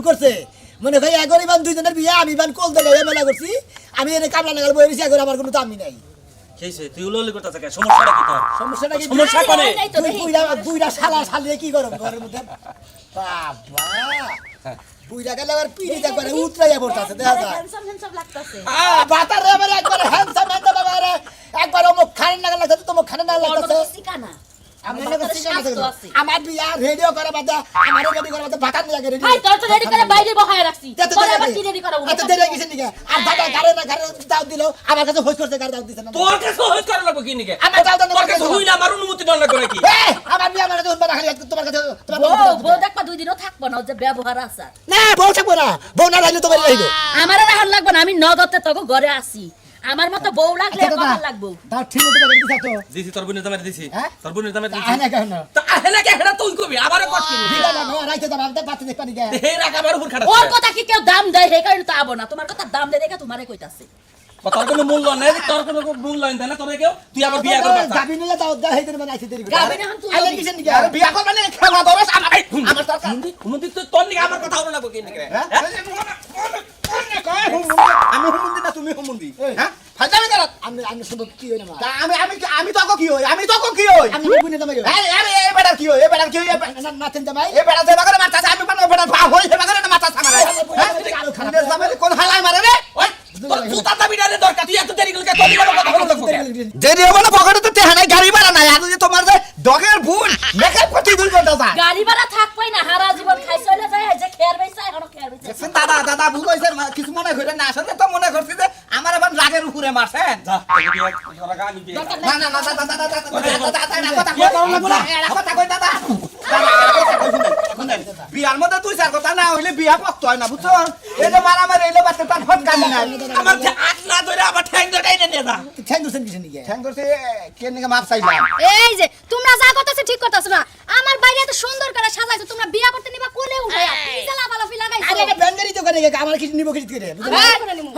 করছে মনে হয় এগরি বান দুইজনের বিয়ে আমি বান কোল ধরে মেলা করছি আমি এনে কামলা লাগাল বই রইছি এগর আমার কোনো দামই নাই কেইছে তুই উললি করতেছ কেন সমস্যাটা কি তোর সমস্যাটা কি সমস্যা কোনে তুই দুইটা শালা শালিয়ে কি করব ঘরের মধ্যে বাবা বুইরা গেল আর পিড়িতে করে উতরাইয়া পড়তাছে দেখা যায় হ্যান্ডসাম লাগতাছে বাতারে আমার একবার হ্যান্ডসাম হ্যান্ডসাম বাবা রে একবার মুখ খান না লাগতাছে তো মুখ খান না লাগতাছে সিকানা আমার বিয়া রেডিও করে বাদা আমার রেডি করে বাদা ভাতা নিয়ে রেডি ভাই তোর তো রেডি করে বাইরে বহায় রাখছি তোর আবার কি রেডি করা আচ্ছা দেরি গেছে নিকে আর দাদা গারে না গারে দাও দিলো আমার কাছে হোস করতে গারে দাও দিছে না তোর কাছে হইছ করা লাগবে কি নিকে আমার দাও দাও তোর কাছে হইনা আমার অনুমতি দন লাগবে নাকি আমার বিয়া মানে যখন বাড়া খালি তোমার কাছে বউ দেখবা দুই দিনও থাকবো না যে ব্যবহার আছে না বউ থাকবো না বউ না রাইলে তোমার রাইলো আমারে রাহন লাগবে না আমি নগদতে তোকে ঘরে আসি আমার মতো বউ লাগলে কত লাগবো দাও ঠিক মতো করে দিছা তো দিছি তোর বোনের দামে দিছি হ্যাঁ? তোর বোনের দামে দিছি আহে না কেন তা আহেনা কে হেনা তুই কবি আবারও কষ্ট কি দিলা না রাইতে দাও আমাদের বাতি দেখবা নিকে হে রাখা আমার উপর খারাপ ওর কথা কি কেউ দাম দেয় হে কারণে তো আবো না তোমার কথা দাম দেয় দেখে তোমারে কইতাছে তোর কোনো মূল্য নাই তোর কোনো মূল্য নাই না তোর কেউ তুই আবার বিয়া করবা গাবি নিলে দাও দাও হেদের মানে আইতে দেরি করে গাবি না তুই আইলে কিসের নিকে আরে বিয়া করবা না খাওয়া দরস আমার আমার দরকার হুমন্দি তো তোর নিকে আমার কথা হলো না বকি নিকে হ্যাঁ আমি হুমুন্দি না তুমি হুমুন্দি হ্যাঁ ফাজলামি করত আমি শুধু কি হই না মা আমি তোকে কি হই আমি তোকে কি হই আমি বুনে দামাই আরে এই বেটার কি হই এই বেটার কি হই না তেন দামাই এই বেটা যে বাগানে মারতাছে আমি পানো বেটা ভা হই সে বাগানে মারতাছে আমার হ্যাঁ সামনে কোন হালাই মারে রে ওই তোর জুতা দাবি না দরকার তুই এত দেরি করে তোর নিকে কথা হলো লাগবে দেরি হবে না পকেটে তো টেহা নাই গাড়ি ভাড়া নাই আর যে তোমার যে ডগের ভুল মেকআপ করতে 2 ঘন্টা যা গাড়ি ভাড়া থাকবই না হারা জীবন খাই চলে যায় যে খেয়ার বেচা এখনো খেয়ার বেচা দাদা দাদা ভুল হইছে কিছু মনে করে না আসলে তো মনে করছি যে আমার আবার রাগের উপরে মারছেন যা তোকে বিয়া করা আমি বিয়া না না না দাদা দাদা কথা কই দাদা বিয়ার মধ্যে তুই চার কথা না হইলে বিয়া পক্ত হয় না বুঝছো এই যে মারামারি হইলে বাচ্চা তার ফট গালি না আমার আট না ধরে আমার ঠ্যাং ধরে নিয়ে যা ঠ্যাং দুছেন কিসের নিকে ঠ্যাং করছে কে নিকে মাপ চাইলাম এই যে তোমরা যা করতেছো ঠিক করতেছো না আমার বাইরে এত সুন্দর করে সাজাইছো তোমরা বিয়া করতে নিবা কোলে উঠায়া পিছলা লাফালাফি লাগাইছো আরে এটা ব্যান্ডারি তো করে আমার কিছু নিব কিছু করে হ্যাঁ করে নিমু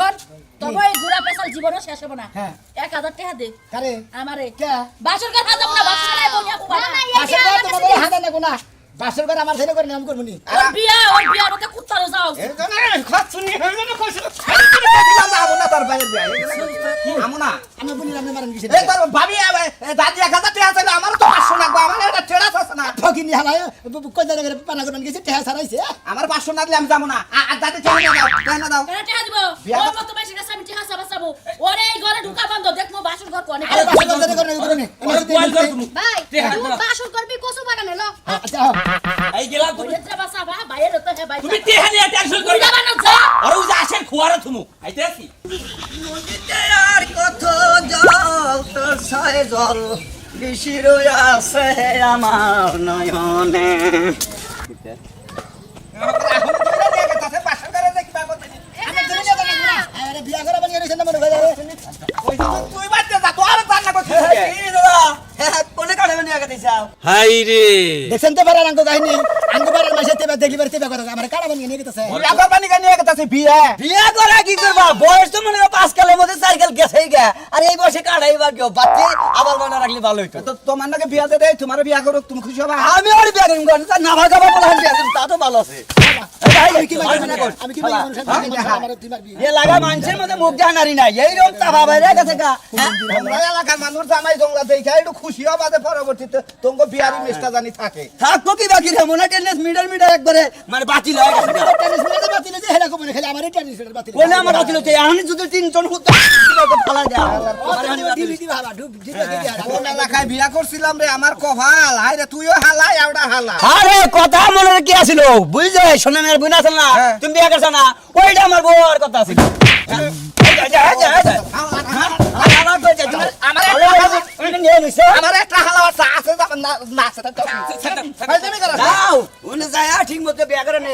তবে এই গুড়া পেশাল জীবনও শেষ হবে না হ্যাঁ 1000 টাকা দে কারে আমারে কে বাসর ঘর হাজাব না বাসর ঘরে বইয়া খুব না, না, এই বাসর ঘর তোমাদের হাতে না কোনা বাসর ঘর আমার ছেলে করে নাম করব নি ওর বিয়া ওতে কুত্তারও যাও এই জন্য খত শুনি হই না কইছ আমু না তার বাইরে বিয়া আমু না আমি বলি আমি মারান কিসের এই তোর ভাবি দাদি 1000 টাকা চাইলে আমার তো 500 লাগবে আমার এটা টেড়া আছে না ফকিনি হালায় কই জায়গা করে পানা করন গেছে টেহা সারাইছে আমার 500 না দিলে আমি যাবো না আর দাদি টাকা না দাও কেন টাকা দিব বিয়া ও মত বেশি কাছে আমি টাকা সাবাসাবো ওরে এই ঘরে ঢুকা বন্ধ দেখমু বাসর ঘর কোনে আরে বাসর ঘর করে করে নি ভাই তুই বাসর করবি কসু বাগানে ল আচ্ছা এই গেলাম তুমি ওরে বাসাবা বাইরে তো হে ভাই তুমি টেহা নিয়ে টেনশন করবে যাবা না যা আর ওই যে আসেন খুয়ারে থুমু আইতে আছি আর কত জল তোর ছয় জল বিশির আছে আমার নয়নে আরে বিয়া করে বানিয়ে রেছেন না মনে হয় তুই বাচ্চা যা তোর তার না করছিস কোনে কাড়ে নিয়ে গেছে হাই রে দেখছেন তো পারার আঙ্গ কাহিনী আঙ্গ পারার মাসে তেবা দেখলি পারে তেবা কথা আমার কাড়া বানিয়ে নিয়ে গেছে বিয়া পানি নিয়ে গেছে বিয়া বিয়া করা কি করবা বয়স তো মনে হয় 5 কালের মধ্যে 4 কাল গেছেই গা আর এই বয়সে কাটাইবা কেউ বাচ্চা আবার মনে রাখলে ভালো হইতো তো তোমার নাকি বিয়া দে তোমার বিয়া করো তুমি খুশি হবা আমি আর বিয়া করব না না ভাগা বাবা বলা বিয়া করব তা তো ভালো আছে আমি কি মানুষ আমার দিমাগ বিয়ে এ লাগা মানুষের মধ্যে মুখ জানারি নাই এই রকম তা বাবা রে গেছে গা আমরা এলাকার মানুষ জামাই জংলা দেখা একটু খুশি হবা যে পরবর্তীতে তোমাকে বিয়ারি মিষ্টা জানি থাকে থাকবো কি বাকি রে মনে টেনিস মিডল একবারে মানে বাতিল হয়ে গেছে গা। টেনিস মেরে বাতিল যে হেলা কমনে খেলে আমার টেনিস বাতিল বলে আমার বাতিল হচ্ছে এখন যদি 3 জন হুত ফালা দেয়া দিবি দিবি বাবা ঢুক দিবি দিবি কোন এলাকায় বিয়া করছিলাম রে আমার কপাল হাই রে তুইও হালা এওডা হালা আরে কথা মনে কি আছিল বুঝলে সোনামের বুনা আছিল না হ্যাঁ। তুমি বিয়া করছ না ওইটা আমার বউর কথা আছিল আমার একটা হালা আছে আছে না না সেটা তো ফাইজলামি করছ যাও উনি যায় ঠিক মতো বিয়া করে নেই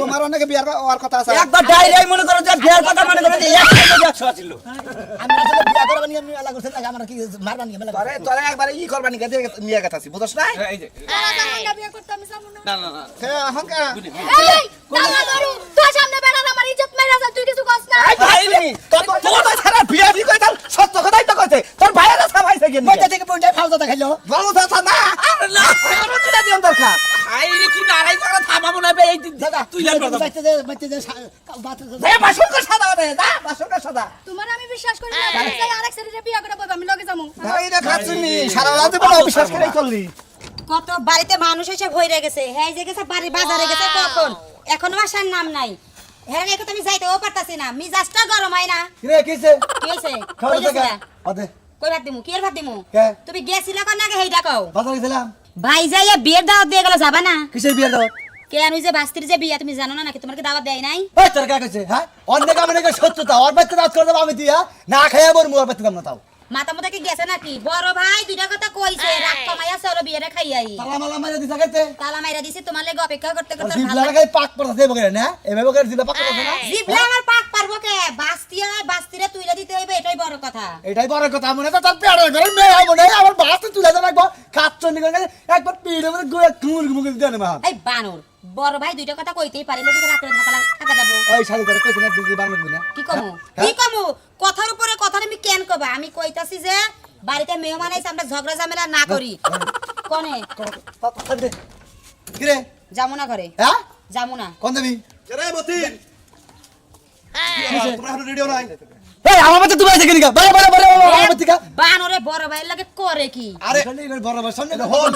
তোমার অনেকে বিয়ার হওয়ার কথা আছে একবার ডাইরাই মনে করো যে বিয়ার কথা মনে করো যে 100 ছিল আমি আসলে বিয়া করে বানিয়ে আমি এলা করতে লাগে আমার কি মারবানি মেলা তোরে তোরে একবার ই করবা নিকে নিয়ে গেতাছি বুঝছ না এই যে বিয়া করতে আমি যাবো না না না না হংকা এই দাদা ধরু তোর সামনে বেড়ার আমার ইজ্জত মাইরা যা তুই কিছু কস না ভাইনি তোর তো সারা বিয়া দি কইতাল সত্য কথাই তো কইতে তোর ভাইরা সাবাইছে কেন মইটা থেকে পয়সা ফাউজা দেখাইলো ভালো কথা না আরে না আমার চিনা দিন দরকার আই রে কি নারাই করে থামাবো না বে এই দাদা তুই লান কথা বাইতে দে বাতে দে বাসনটা সাদা দে দা বাসনটা সাদা তোমার আমি বিশ্বাস করি না তুমি যাই আরেক ছেলেরে বিয়া করে বলবা আমি লগে যামু এই রে খাচ্ছিনি সারা রাত বড় অবিশ্বাস করে চললি কত বাড়িতে মানুষ এসে ভইরে গেছে হ্যাঁ যে গেছে বাড়ি বাজারে গেছে কখন এখনো আসার নাম নাই হ্যাঁ এখন আমি যাইতেও পারতাছি না মিজাজটা গরম হয় না কিরে কিছে কি হইছে খাওয়া কই গেছিলা? আদে কই ভাত দিমু কি এর ভাত দিমু কে? তুমি গেছিলা কোন আগে হেইটা কও বাজারে গেছিলাম ভাই যাইয়া বিয়ের দাওয়াত দিয়ে গেল যাবা না কিসের বিয়ে দাও কে আমি যে বাস্তির যে বিয়া তুমি জানো না নাকি তোমাকে দাওয়াত দেয় নাই ওই তোর কা কইছে হ্যাঁ অন্য কামে নাকি সত্যতা ওর বাচ্চা দাঁত করে দেব আমি দিয়া না খাইয়া বর মুয়ার বাচ্চা দাম না তাও মাথা মতো কি গেছে নাকি বড় ভাই দুইটা কথা কইছে রাত কমাইয়া চলো বিয়েটা খাইয়াই তালা মালা মারা দিছা খাইতে তালা মাইরা দিছি তোমার লাগি অপেক্ষা করতে আর করতে জিবলা ভালো লাগাই পাক পড়াছে বগরে না এভাবে বগরে জিবলা পাক পড়াছে না জিবলা আমার পাক পারবো কে বাস্তিয়া বাস্তিরে তুইলা দিতে হইবে এটাই বড় কথা এটাই বড় কথা মনে তো তার পেড়ে করে মেয়ে হবো না আমার বাসতে তুলে দেন একবার কাচ্চনি করে একবার পিড়ে মধ্যে গুয়া কুমুর মুখে দেন মা এই বানর বড় ভাই দুইটা কথা কইতেই পারি নাকি রাত্রে থাকা যাবো ওই শাড়ি করে কইছ না দিদি বারণ দিনা কি কমু কি কমু কথার উপরে কথা আমি কেন কবা আমি কইতাছি যে বাড়িতে মেহমান আইছে আমরা ঝগড়া ঝামেলা না করি কোনে কিরে যামু না ঘরে হ্যাঁ যামু না কোন দেবি রে মতিন তোমরা এখন রেডিও নাই এই আমার বাচ্চা তুমি আইছে কেনিকা বড় বড় বড় আমার বাচ্চা বানরে বড় ভাইয়ের লাগে করে কি আরে বড় বড় সামনে হন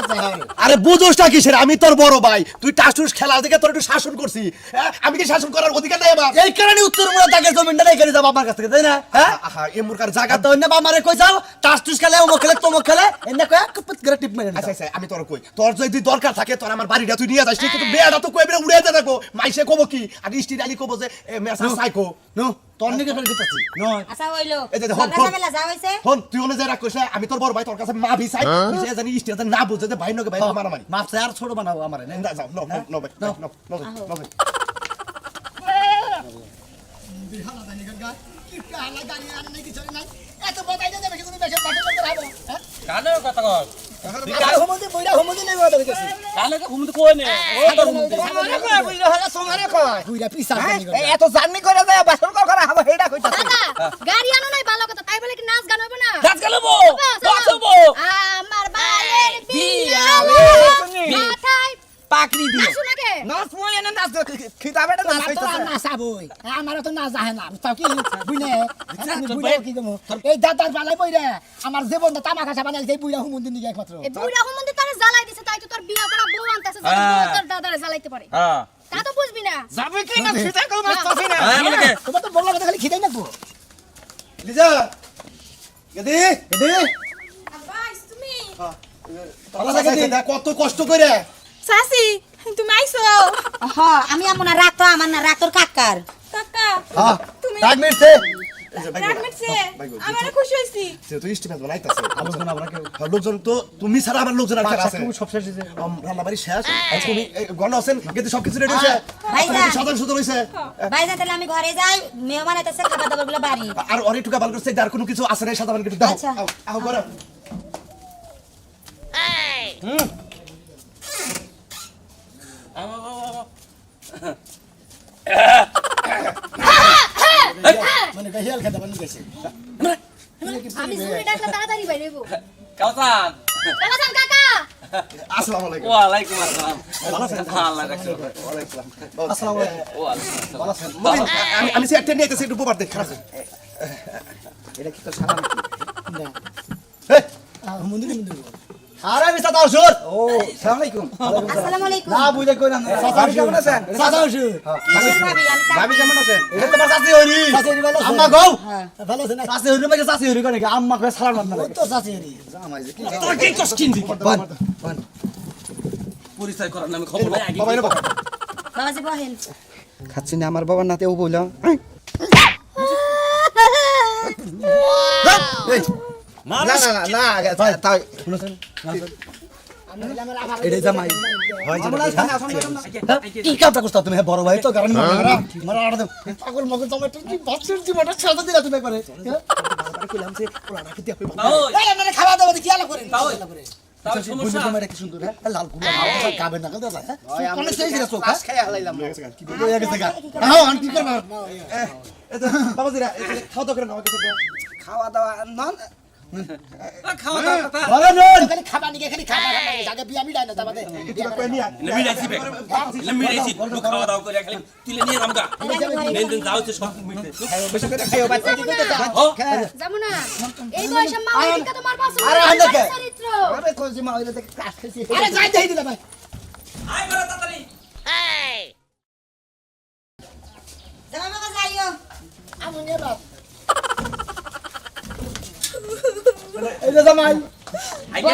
আরে বুঝোসটা কিসের আমি তোর বড় ভাই তুই টাসটুস খেলা দেখে তোর একটু শাসন করছি হ্যাঁ? আমি কি শাসন করার অধিকার নাই আমার এই কারণে উত্তর মুড়া তাকে জমিনটা নাই করে যাব আমার কাছ থেকে তাই না হ্যাঁ আহা এ মুরকার জায়গা তো অন্য বামারে কই যাও টাস্টুস খেলে অমুক খেলে তমুক খেলে এনে কয় কুপত করে টিপ মেরে আচ্ছা আচ্ছা আমি তোর কই তোর যদি দরকার থাকে তোর আমার বাড়িটা তুই নিয়ে যাস কিন্তু বেয়াটা তো কই বেরে উড়ে যেতে থাকো মাইসে কব কি আর স্টির আলি কব যে মেসা সাইকো নো তোর নিকে ফেলে দিতেছি নয় আচ্ছা হইলো এই যে হন, ঝগড়া হন। ঝামেলা যা হইছে হন তুই ওনে যাই রাখ কইছ আমি তোর বড় ভাই তোর কাছে মা ভি চাই তুই যে জানি স্টির না বুঝে যে ভাই নকে ভাই মারামারি মাপছে আর ছোট বানাবো আমারে না না যাও নো নো ভাই নো নো নো নো ভাই বিহালা জানি গা কি কালা গানি আর নাই কিছু নাই এত বতাই দে বেশি তুমি বেশি পাঠে করতে হবে হ্যাঁ কানে কথা কর আর বইরা হোমতে নেই বড় হইছে কানে ঘুমতে কই নে ও তোর আমারে কয় বুঝলে হলা সোমারে কয় বুইরা পিসা জানি এই এত জার্নি করে যায় বাসন করা হবে হেডা কইতাছি দাদা গাড়ি আনো নাই ভালো কথা তাই বলে কি নাচ গান হবে না গাছ গালবো বসবো আমার বালের বিয়া মাথায় পাকড়ি দিয়ে আসু নাকি নাচ মই এনে নাচ খিতাবেটা নাচ তো কইতাছে না সাবই আমার তো না জাহে না তাও কি বুইনে বুইরা কি গমু এই দাদার বালাই বইরা আমার জীবনটা তামাক খাসা বানাইছে এই বুইরা হুমুন্দিন দিকে একমাত্র এই বুড়া হুমন্দি তারে জ্বালাই দিছে তাই তো তোর বিয়া করা বউ আনতাছে যে তোর দাদারে জ্বালাইতে পারে হ্যাঁ তা তো বুঝবি না যাবে কি না খিতা কল মাস্তাছি না তোমার তো বললা কথা খালি খিদাই নাকবো লিজা গদি গদি আব্বাস তুমি ভালো লাগে দে কত কষ্ট করে সাসি তুমি আইছো হ আমি আমু না রাখ তো আমার না রাখ তোর কাকার কাকা হ্যাঁ তুমি ডাক মিটছে রাগ মিটছে আমারে খুশি হইছি তুই স্টিমেন্ট বানাইতাছে আলোচনা আমরা কেউ লোকজন তো তুমি ছাড়া আমার লোকজন আর আছে সব শেষ হয়েছে রান্নাবাড়ি শেষ আর তুমি গণ আছেন কিন্তু সবকিছু রেডি হয়েছে ভাইজা। সাধারণ সুন্দর হয়েছে ভাই যা তাহলে আমি ঘরে যাই মেহমান আইতাছে খাবার দাবার গুলো বাড়ি আর অনেক টুকা ভালো করছে আর কোনো কিছু আছে না সাধারণ কিছু দাও আচ্ছা। আও করো মানে গাহিয়াল খেতে বানি গেছে আমি জুরি ডাকলে তাড়াতাড়ি বাইরে যাবো কাউসান কাকাসান কাকা আসসালামু আলাইকুম ওয়ালাইকুম আসসালাম ভালো আছেন আল্লাহ রাখছে ওয়ালাইকুম আসসালামু আলাইকুম ওয়ালাইকুম ভালো আছেন আমি সে একটা নিয়ে একটু উপর দেখ খারাপ এটা কি তো সারা এই হুমুন্দিন মুন্দিন আরে মিস্টার দাউসুর ও আসসালামু আলাইকুম আসসালামু আলাইকুম না বুঝে কই না ভাবি কেমন আছেন সাদাউশু কিসের ভাবি আমি ভাবি কেমন আছেন এটা তোমার চাচি হইরি চাচি হইরি ভালো আছে? আম্মা গো ভালো আছে না চাচি হইরি মানে চাচি হইরি করে আম্মা কই সালাম না ওই তো চাচি হরি তোর কি কষ্ট কিনবি বান পরিচয় করার নামে খবর নাই আগে বাবা এনে বাবা বাবাজি বহেন খাচ্ছি না আমার বাবার নাতে ও বললাম না না না না তাই শুনছেন আমি হইলাম আমার আবার এটাই জামাই হয় কি কামটা করছ তুমি বড় ভাই তো কারণ মারা আড়া দাও পাগল মগল তোমার কি বাচ্চার জীবনটা ছেড়ে দিলা তুমি একবারে কইলাম যে ওলা রাখি দিয়া কইবা এই আমরা খাওয়া দাওয়া কি আলো করেন তাও বুঝে সমস্যা তোমার কি সুন্দর হ্যাঁ লাল কুলা মাথা কাবে না কত যায় হ্যাঁ কোন সেই জিরা চোখ পাস খাইয়া হালাইলাম কি কি বলে গেছে গা হ্যাঁ আন কি করবা বাবা জিরা খাওয়া দাওয়া করে নাও কিছু খাওয়া দাওয়া নন খাওয়া দাওয়া কথা বলো নুন খালি খাবা নিকে খালি খাবা আগে বিয়া মিলাই না তাবাদে বিয়া করে নিয়া মিলাইছি বে মিলাইছি তুই খাওয়া দাওয়া করে খালি তুলে নিয়ে আমগা মেন দিন যাও তো সব মিটে বেশি করে খাইও বাচ্চা কি কইতে ও যমুনা এই বয়সে মা ওইদিকে তোমার পছন্দ আরে না, আন্দাকে। চরিত্র আরে কইছি মা ওইটা থেকে কাজ খেয়েছি আরে যাই দেই দিলা ভাই আই বড় তাড়াতাড়ি জামাই বাবা যাইও আমি নিয়ে বাপ এই যে জামাই আইগা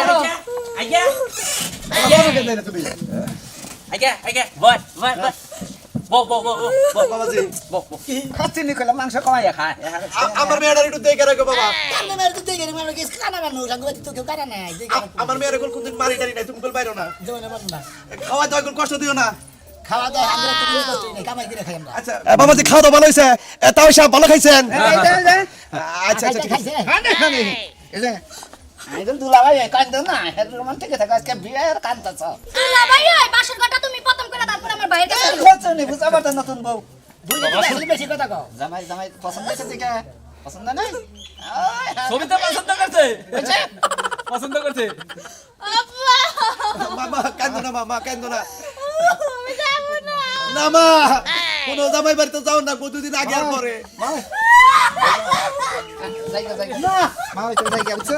আইগা আমাকে দেন তুমি আইগা বল বাবাজি খাচ্ছি নি কইলা মাংস কমাইয়া খায় আমার মেয়েটার একটু দেখে রাখো বাবা কানে মেরে তো দেখে মানে কি কানা বানো সঙ্গে তো কেউ কানা নাই দেখে আমার মেয়ের এখন কোনদিন মারি টারি নাই তুমি বল বাইরো না জমনে বানো না খাওয়া দাওয়া এখন কষ্ট দিও না খাওয়া দাওয়া আমরা তো কিছু করতে নাই কামাই করে খাই আমরা আচ্ছা বাবাজি খাওয়া দাওয়া ভালো হয়েছে তাও সাহেব ভালো খাইছেন আচ্ছা আচ্ছা ঠিক আছে খাইছে এই যে আইদল দুলাভাই কান্দো না হেড রোমান্টিক থাকে আজকে বিয়ের কান্দছ তুলা ভাই ওই বাসর ঘরটা তুমি প্রথম করে তারপর আমার বাইরে কাছে খোঁজ নি বুঝা পারতা নতুন বউ বুঝলি খালি বেশি কথা কও জামাই জামাই পছন্দ হয়েছে দিকে পছন্দ নাই ছবি তো পছন্দ করছে মামা কান্দো না মামা কান্দো না আমি যাব না না মা কোন জামাই বাড়িতে যাও না কতদিন আগে আর পরে জায়গা জায়গা না মা ওই তো জায়গা বুঝছো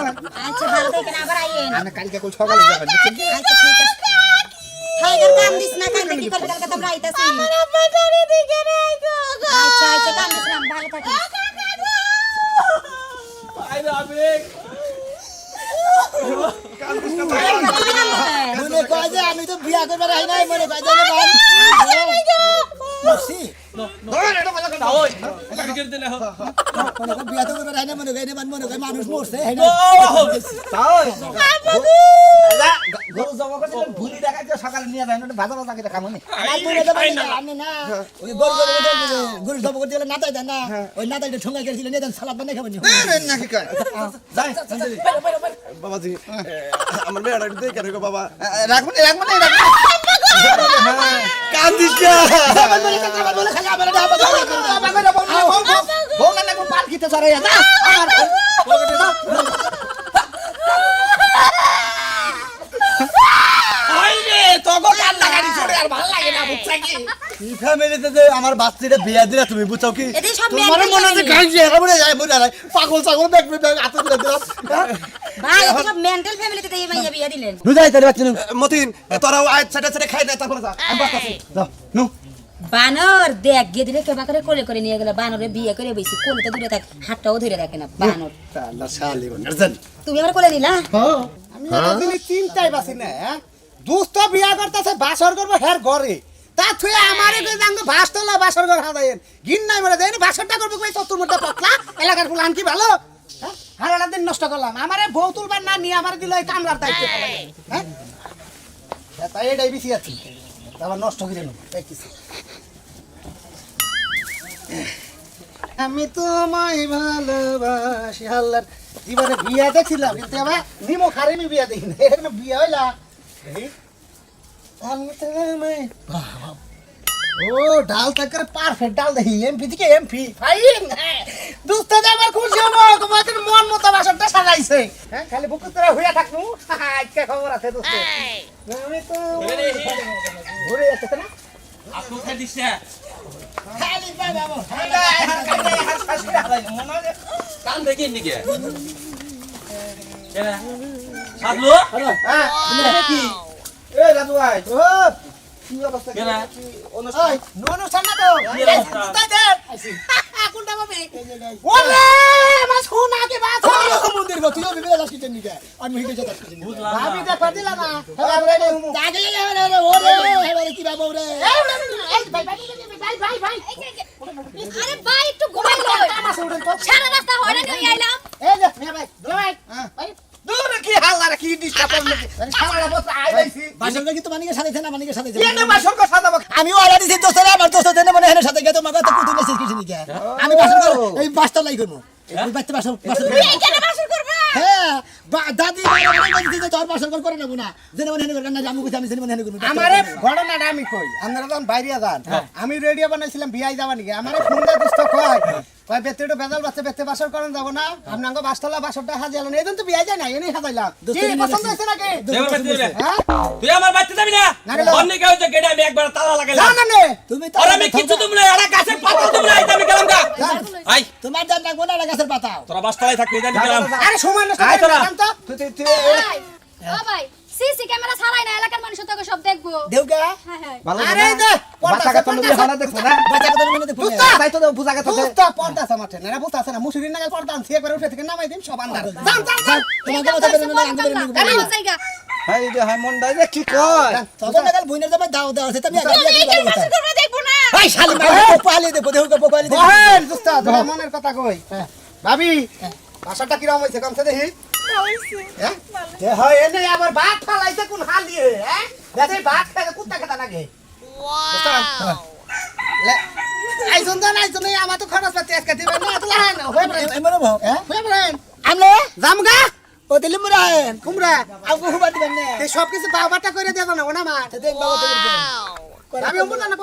আচ্ছা ভালো থেকে না আবার আইয়েন আমি কালকে কই সকালে যাবেন বুঝছেন কি আচ্ছা ঠিক আছে হাইগার কাম দিস না কালকে কি করবে কালকে তোমরা আইতাছি আব্বা জানি দিকে রাখো আচ্ছা আচ্ছা কাম দিস না ভালো থাকিস আইরে আবেগ মনে কয় যে আমি তো বিয়া করবার আই নাই মনে কয় যে বান মসি ওই ক্রিকেট দিলে হোক মনে কয় বিয়া তো করবার আই না মনে কয় মনে কয় মানুষ মরছে হ্যাঁ তাও গরু জমা করে ভুলি দেখাইতে সকালে নিয়ে যায় না ভাজা ভাজা করে খামনি আমার মনে তো আমি না ওই গরু জব করতে গেলে নাতাই দেন না ওই নাতাইটা ঠোঙ্গা গেছিল নিয়ে দেন সালাদ বানাই খাবেন নাকি কয় যাই বাবাজি আমার মেয়েটা একটু দেখে রাখো বাবা রাখবো না কান্দিস না আমার বলে খালি আমার বউ না কোন পার কিতে সরে যা আমার আইরে তোগো কান্না গাড়ি ছড়ে আর ভালো লাগে না বুঝছ কি এই ফ্যামিলিতে যে আমার বাচ্চাটা বিয়া দিলা তুমি বুঝছো কি এদের সব তোমার মনে যে গাইছে একেবারে যায় বুঝা নাই পাগল ছাগল ব্যাগ হাতে তুলে দিলাম ভাই এত সব মেন্টাল ফ্যামিলিতে এই মাইয়া বিয়া দিলেন বুঝাই তাহলে বাচ্চা মতিন তোরাও আজ সেটা সেটা খাই না তারপরে যা আমি বাচ্চা যাও নু বানর দেখ গিয়ে দিলে কেবা করে কোলে করে নিয়ে গেল বানরে বিয়ে করে বইছি কোলে তো দূরে থাক হাতটাও ধরে রাখে না বানর আল্লাহ শালি বনরজন তুমি আমার কোলে নিলা আমি এতদিন চিন্তাই বাসি না দুষ্ট বিয়া করতেছে বাসর করবো হের ঘরে তা তুই আমারে কই জাঙ্গ ভাস তোলা বাসর ঘর হাদায়েন গিন নাই মরে দেন বাসরটা করবো কই তোর মধ্যে পতলা এলাকার ফুলান কি ভালো হারাটা দিন নষ্ট করলাম আমারে বউ তুলবার না নিয়ে আমার দিল এই কামলার দায়িত্ব হ্যাঁ তাই এটাই বেশি আছে আবার নষ্ট করে নেব কিছু আমি তোমায় ভালোবাসি হাল্লার জীবনে বিয়া দেখছিলাম কিন্তু আবার নিমো খারিমি বিয়া দেখি না এখানে বিয়া হইলা আমি তোমায় ও ডাল তাকরে পারফেক্ট ডাল দেখি এমপি থেকে এমপি ফাইন দুস্ত যাবার খুশি হবো তোমাদের মন মতো বাসনটা সাজাইছে হ্যাঁ খালি বুকুর তোরা হইয়া থাকনু আজকে খবর আছে দোস্ত আমি তো ঘুরে যাচ্ছে না আপু খাই দিছ না খালি বাবা কান দেখি নিকে কেনা সাদলু কি এ দাদু ভাই ও কি অবস্থা কেনা অনুষ্ঠান অনুষ্ঠান না তো কি অবস্থা? তাই দে কোনটা পাবে ওরে আমার সোনা কে বাত মন্দির গো তুইও বিবেলা যাস কিচেন নিকে আমি হিটে যাস কিচেন বুঝলাম ভাবি না দেখো দিলা না দাগে রে ওরে এবারে কি বাবা ওরে আরে ভাই একটু ঘুমাই লই সারা রাস্তা হয়রানি হয়ে আইলাম এই যে মিয়া ভাই দুলা ভাই দূর কি হাল্লা রে কি ডিস্টার্ব করলে সারা বছর আই লাইছি বাসনটা কিন্তু মানিকে সাজাইছে না মানিকে সাজাইছে এনে বাসন কো সাজাবো আমি ওরা দিছি দোস্তরে আমার দোস্ত দেনে মনে হেনে সাথে গেতো মাগা তো কুতু মেসেজ কিছু নিকে আমি বাসন করব এই বাসটা লাই করব এই বাচ্চা বাসন এইখানে বাসর করবা হ্যাঁ দাদি বাবা দিছে তোর বাসন করে না গুনা জেনে মনে হেনে করে না আমি কইছি আমি জেনে মনে হেনে করব আমারে ঘটনাটা আমি কই আপনারা যখন বাইরে যান আমি রেডিও বানাইছিলাম বিয়াই যাবা নাকি আমারে ফোন দিয়ে দুষ্ট কয় কয় বেতেটো বেজাল বাচ্চা বেতে বাসর করেন যাব না আপনাকে বাসতলা বাসরটা হাজাইলাম এই তো বিয়া যায় না এনে হাজাইলাম কি পছন্দ হইছে নাকি দেবার বাড়িতে যাবে হ্যাঁ তুই আমার বাড়িতে যাবি না না গেলাম। অন্য কেউ যে গেটে আমি একবার তালা লাগাইলাম না না নে তুমি আর আমি কিছু তোমরা এরা গাছে পাতা তোমরা আইতে আমি গেলাম গা আই তোমার দাঁত লাগবো না গাছের পাতাও তোরা বাসতলায় থাকবি জানি গেলাম আরে সময় নষ্ট আয় তোরা। করেন তো তুই ভাই, ও ভাই সিসি ক্যামেরা ছাড়াই না এলাকার মানুষ তোকে সব দেখবো দেউকা হ্যাঁ হ্যাঁ আরে দে বাচ্চা কাচ্চা নবী হানা দেখছ না বাচ্চা কথা মনে দেখো তাই তো বুঝা গেছে বুঝতা পর্দা সামাতে না বুঝতা আছে না মুসুরির নাগাল পর্দা আনছি একবার উঠে থেকে নামাই দিম সব আন্দার যান যান যান তোমাকে কথা বলে না আঙ্গুলে আরে ও জায়গা হাই রে হাই মন্ডাই রে কি কয় তখন নাগাল বইনের জামাই দাও দাও আছে তুমি তুমি এই মাসে তোমরা দেখবো না ভাই শালি পালে দেবো দেউকা পালে দেবো বহেন দুস্তা তোর মনের কথা কই ভাবি ভাষাটা কিরকম হইছে কমছে দেখি হ্যাঁ এ হয় এনে আবার ভাত ফালাইছে কোন হাল দিয়ে হ্যাঁ দেখে ভাত খাইতে কুত্তা খেতা লাগে ওয়াও আইজন দান আইজন আমার তো খরচ পাতি আজকে দিবেন না তো লাহেন হই বলেন এমন ভাও হ্যাঁ হই বলেন আমলে জামগা ও দিলি মুরান কুমড়া আমগো হুবা দিবেন না এই সব কিছু বাবাটা করে দেব না ওনা মা দেখ বাবা তুমি আমি অমর না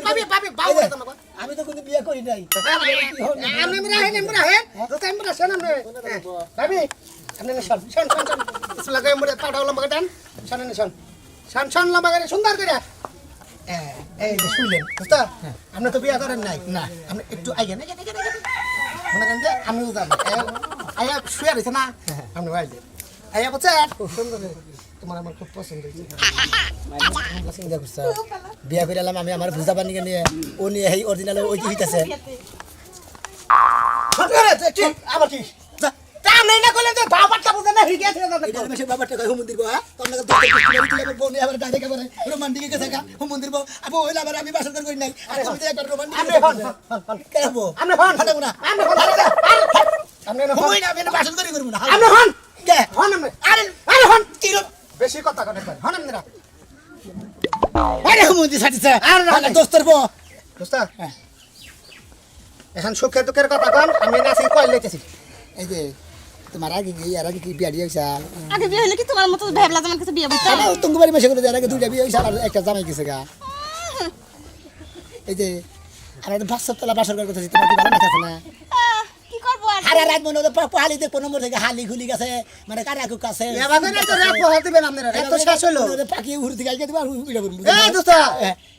পাবি বাবা আমি তো কোনো বিয়ে করি নাই আমি মরা হে তো টাইম মরা শোন আমি ভাবি আপনি শোন শোন শোন শোন ইসলা গায় মরা পাড়া লম্বা দেন শোন শোন শোন শোন লম্বা করে সুন্দর করে এই যে শুনলেন বুঝতা আপনি তো বিয়ে করেন নাই না আপনি একটু আগে না মনে করেন যে আমি উদাম আয়া শুয়ে রয়েছে না আপনি আইলে আয়া বলছে খুব সুন্দর তোমার আমার খুব পছন্দ হয়েছে চিন্তা করছো বিয়া করে এলাম আমি আমার ভুজা পানি নিয়ে ও নিয়ে এই অরিজিনাল ওই কি হইতাছে আবার কি তা আমি না করলে তো বাবাটা বুঝে না হিগে আছে এটা মেশে বাবাটা কই হুমুন দিবো হ্যাঁ তোর নাকি দোস্ত করে বউ নিয়ে আবার ডাইরেক্ট আবার রোমান্টিক গেছে কা হুমুন দিবো আবু হইলা আবার আমি বাসর করি নাই আর তুমি তো একবার রোমান্টিক আমি হন কেবো আমি হন ফাটাবো না আমি হন আমি হন হই না আমি বাসর করি করব না আমি হন কে হন আমি আরে আরে হন তিরো বেশি কথা কথা হন আমি না আরে হুমুন দি সাথে আর দোস্তর বউ দোস্ত এখন সুখের দুঃখের কথা কন আমি নাসি কই লইতেছি এই যে তোমার আগে কি আর আগে কি বিয়া দিয়ে হইছে আগে বিয়ে হলে কি তোমার মতো ভেবলা যেমন কিছু বিয়ে বুঝছো আরে তুমি বাড়ি মেশে করে দেয় আগে দুইটা বিয়ে হইছে আর একটা জামাই গেছে গা এই যে আর একটা বাসতলা বাসর করে কথা তোমার কি ভালো লাগছে না কি করবো আর আরে রাত মনে হলো পাহালি দেখো নম্বর থেকে হালি খুলি গেছে মানে কারা কুক আছে এবারে না তো রাত পোহাল দিবেন আপনারা রাত তো শেষ হলো পাখি উড়ে থেকে আইকে দিবা উড়ে করব এ দোস্ত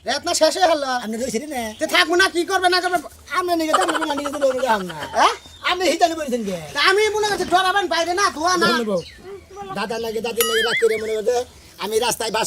রাত না শেষ হলো আপনি কইছিলেন না তে থাকবো না কি করবে না করবে আপনি নিকে তো আপনি নিকে তো লড়ে আম না হ্যাঁ আপনি হিতানে বলছেন কে তা আমি মনে করছি ডরাবেন বাইরে না ধোয়া না দাদা লাগে দাদির লাগে রাগ করে মনে করছে আমি রাস্তায় বাস